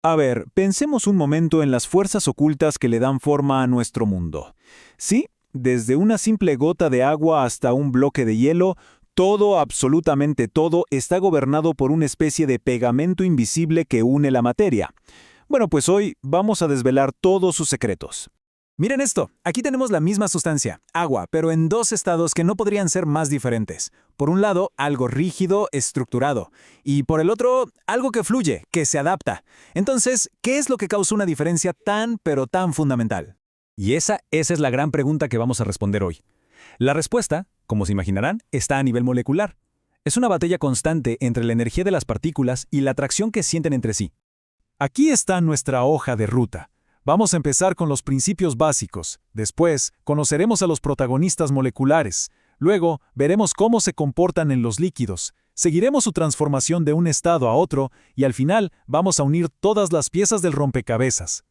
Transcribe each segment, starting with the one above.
A ver, pensemos un momento en las fuerzas ocultas que le dan forma a nuestro mundo. Sí, desde una simple gota de agua hasta un bloque de hielo, todo, absolutamente todo, está gobernado por una especie de pegamento invisible que une la materia. Bueno, pues hoy vamos a desvelar todos sus secretos. Miren esto, aquí tenemos la misma sustancia, agua, pero en dos estados que no podrían ser más diferentes. Por un lado, algo rígido, estructurado, y por el otro, algo que fluye, que se adapta. Entonces, ¿qué es lo que causa una diferencia tan, pero tan fundamental? Y esa es la gran pregunta que vamos a responder hoy. La respuesta, como se imaginarán, está a nivel molecular. Es una batalla constante entre la energía de las partículas y la atracción que sienten entre sí. Aquí está nuestra hoja de ruta. Vamos a empezar con los principios básicos. Después, conoceremos a los protagonistas moleculares. Luego, veremos cómo se comportan en los líquidos. Seguiremos su transformación de un estado a otro y al final vamos a unir todas las piezas del rompecabezas.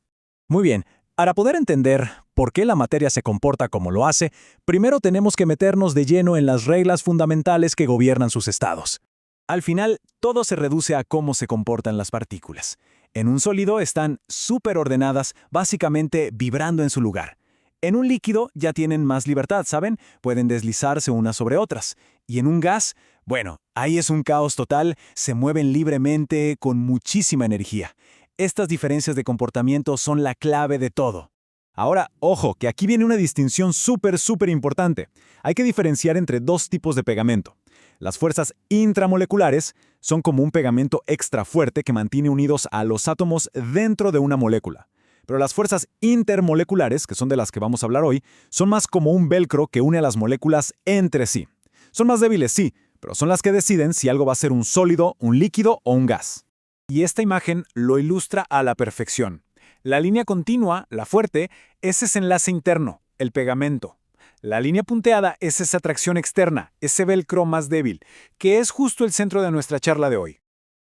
Muy bien, para poder entender por qué la materia se comporta como lo hace, primero tenemos que meternos de lleno en las reglas fundamentales que gobiernan sus estados. Al final, todo se reduce a cómo se comportan las partículas. En un sólido están súper ordenadas, básicamente vibrando en su lugar. En un líquido ya tienen más libertad, ¿saben? Pueden deslizarse unas sobre otras. Y en un gas, bueno, ahí es un caos total, se mueven libremente con muchísima energía. Estas diferencias de comportamiento son la clave de todo. Ahora, ojo, que aquí viene una distinción súper importante. Hay que diferenciar entre dos tipos de pegamento. Las fuerzas intramoleculares son como un pegamento extra fuerte que mantiene unidos a los átomos dentro de una molécula. Pero las fuerzas intermoleculares, que son de las que vamos a hablar hoy, son más como un velcro que une a las moléculas entre sí. Son más débiles, sí, pero son las que deciden si algo va a ser un sólido, un líquido o un gas. Y esta imagen lo ilustra a la perfección. La línea continua, la fuerte, es ese enlace interno, el pegamento. La línea punteada es esa atracción externa, ese velcro más débil, que es justo el centro de nuestra charla de hoy.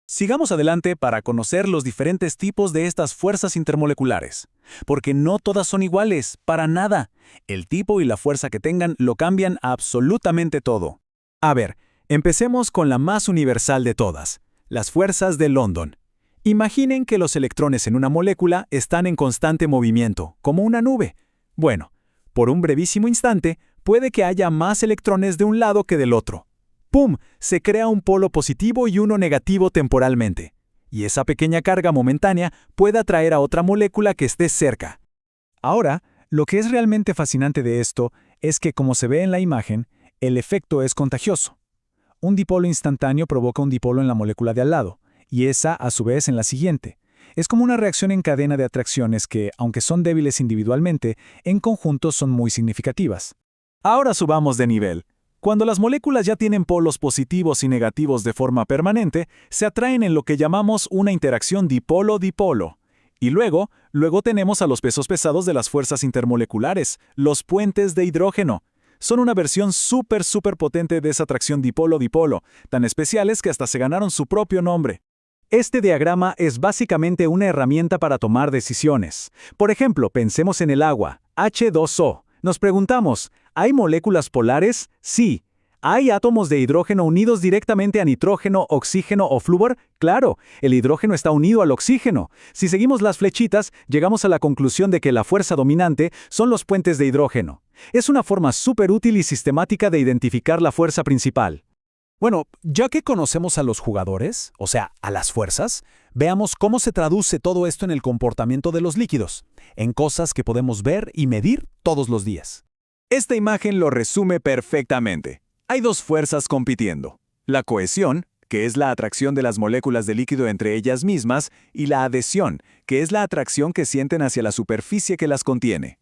Sigamos adelante para conocer los diferentes tipos de estas fuerzas intermoleculares. Porque no todas son iguales, para nada. El tipo y la fuerza que tengan lo cambian absolutamente todo. A ver, empecemos con la más universal de todas, las fuerzas de London. Imaginen que los electrones en una molécula están en constante movimiento, como una nube. Bueno, por un brevísimo instante, puede que haya más electrones de un lado que del otro. ¡Pum! Se crea un polo positivo y uno negativo temporalmente. Y esa pequeña carga momentánea puede atraer a otra molécula que esté cerca. Ahora, lo que es realmente fascinante de esto es que, como se ve en la imagen, el efecto es contagioso. Un dipolo instantáneo provoca un dipolo en la molécula de al lado, y esa, a su vez, en la siguiente. Es como una reacción en cadena de atracciones que, aunque son débiles individualmente, en conjunto son muy significativas. Ahora subamos de nivel. Cuando las moléculas ya tienen polos positivos y negativos de forma permanente, se atraen en lo que llamamos una interacción dipolo-dipolo. Y luego tenemos a los pesos pesados de las fuerzas intermoleculares, los puentes de hidrógeno. Son una versión súper potente de esa atracción dipolo-dipolo, tan especiales que hasta se ganaron su propio nombre. Este diagrama es básicamente una herramienta para tomar decisiones. Por ejemplo, pensemos en el agua, H2O. Nos preguntamos, ¿hay moléculas polares? Sí. ¿Hay átomos de hidrógeno unidos directamente a nitrógeno, oxígeno o flúor? Claro, el hidrógeno está unido al oxígeno. Si seguimos las flechitas, llegamos a la conclusión de que la fuerza dominante son los puentes de hidrógeno. Es una forma súper útil y sistemática de identificar la fuerza principal. Bueno, ya que conocemos a los jugadores, o sea, a las fuerzas, veamos cómo se traduce todo esto en el comportamiento de los líquidos, en cosas que podemos ver y medir todos los días. Esta imagen lo resume perfectamente. Hay dos fuerzas compitiendo. La cohesión, que es la atracción de las moléculas de líquido entre ellas mismas, y la adhesión, que es la atracción que sienten hacia la superficie que las contiene.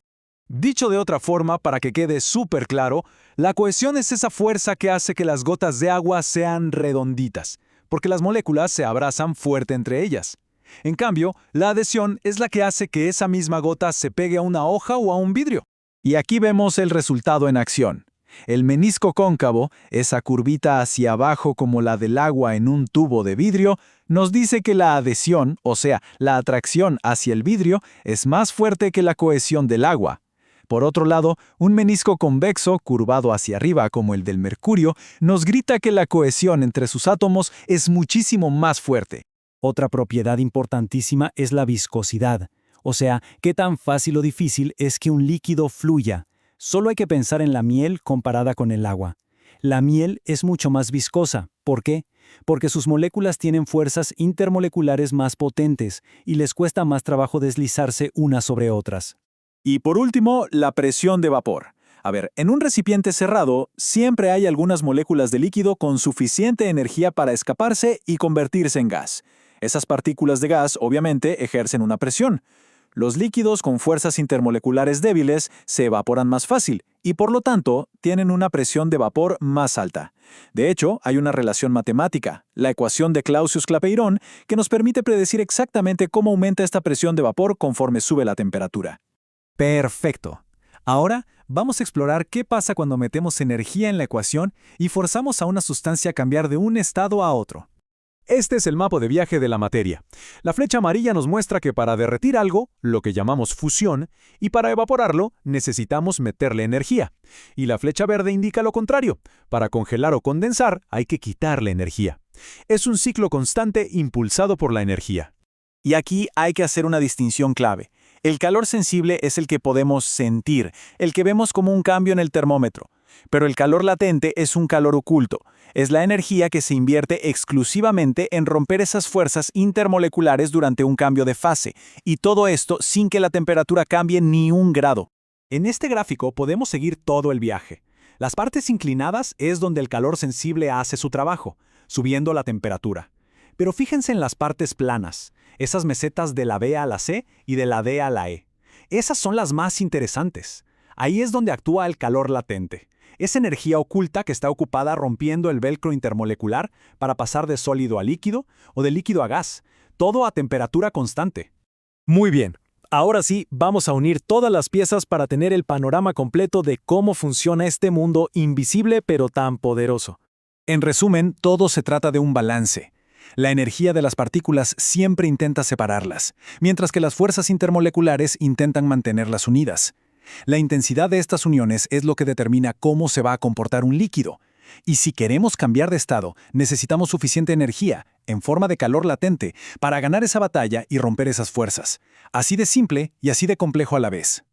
Dicho de otra forma, para que quede súper claro, la cohesión es esa fuerza que hace que las gotas de agua sean redonditas, porque las moléculas se abrazan fuerte entre ellas. En cambio, la adhesión es la que hace que esa misma gota se pegue a una hoja o a un vidrio. Y aquí vemos el resultado en acción. El menisco cóncavo, esa curvita hacia abajo como la del agua en un tubo de vidrio, nos dice que la adhesión, o sea, la atracción hacia el vidrio, es más fuerte que la cohesión del agua. Por otro lado, un menisco convexo, curvado hacia arriba como el del mercurio, nos grita que la cohesión entre sus átomos es muchísimo más fuerte. Otra propiedad importantísima es la viscosidad, o sea, qué tan fácil o difícil es que un líquido fluya. Solo hay que pensar en la miel comparada con el agua. La miel es mucho más viscosa. ¿Por qué? Porque sus moléculas tienen fuerzas intermoleculares más potentes y les cuesta más trabajo deslizarse unas sobre otras. Y por último, la presión de vapor. A ver, en un recipiente cerrado, siempre hay algunas moléculas de líquido con suficiente energía para escaparse y convertirse en gas. Esas partículas de gas, obviamente, ejercen una presión. Los líquidos con fuerzas intermoleculares débiles se evaporan más fácil y, por lo tanto, tienen una presión de vapor más alta. De hecho, hay una relación matemática, la ecuación de Clausius-Clapeyron, que nos permite predecir exactamente cómo aumenta esta presión de vapor conforme sube la temperatura. Perfecto. Ahora vamos a explorar qué pasa cuando metemos energía en la ecuación y forzamos a una sustancia a cambiar de un estado a otro. Este es el mapa de viaje de la materia. La flecha amarilla nos muestra que para derretir algo, lo que llamamos fusión, y para evaporarlo, necesitamos meterle energía. Y la flecha verde indica lo contrario. Para congelar o condensar, hay que quitarle energía. Es un ciclo constante impulsado por la energía. Y aquí hay que hacer una distinción clave. El calor sensible es el que podemos sentir, el que vemos como un cambio en el termómetro. Pero el calor latente es un calor oculto. Es la energía que se invierte exclusivamente en romper esas fuerzas intermoleculares durante un cambio de fase, y todo esto sin que la temperatura cambie ni un grado. En este gráfico podemos seguir todo el viaje. Las partes inclinadas es donde el calor sensible hace su trabajo, subiendo la temperatura. Pero fíjense en las partes planas, esas mesetas de la B a la C y de la D a la E. Esas son las más interesantes. Ahí es donde actúa el calor latente. Es energía oculta que está ocupada rompiendo el velcro intermolecular para pasar de sólido a líquido o de líquido a gas, todo a temperatura constante. Muy bien. Ahora sí, vamos a unir todas las piezas para tener el panorama completo de cómo funciona este mundo invisible pero tan poderoso. En resumen, todo se trata de un balance. La energía de las partículas siempre intenta separarlas, mientras que las fuerzas intermoleculares intentan mantenerlas unidas. La intensidad de estas uniones es lo que determina cómo se va a comportar un líquido. Y si queremos cambiar de estado, necesitamos suficiente energía, en forma de calor latente, para ganar esa batalla y romper esas fuerzas. Así de simple y así de complejo a la vez.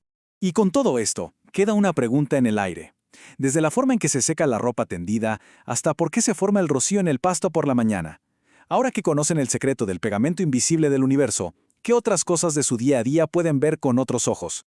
Y con todo esto, queda una pregunta en el aire. Desde la forma en que se seca la ropa tendida, hasta por qué se forma el rocío en el pasto por la mañana. Ahora que conocen el secreto del pegamento invisible del universo, ¿qué otras cosas de su día a día pueden ver con otros ojos?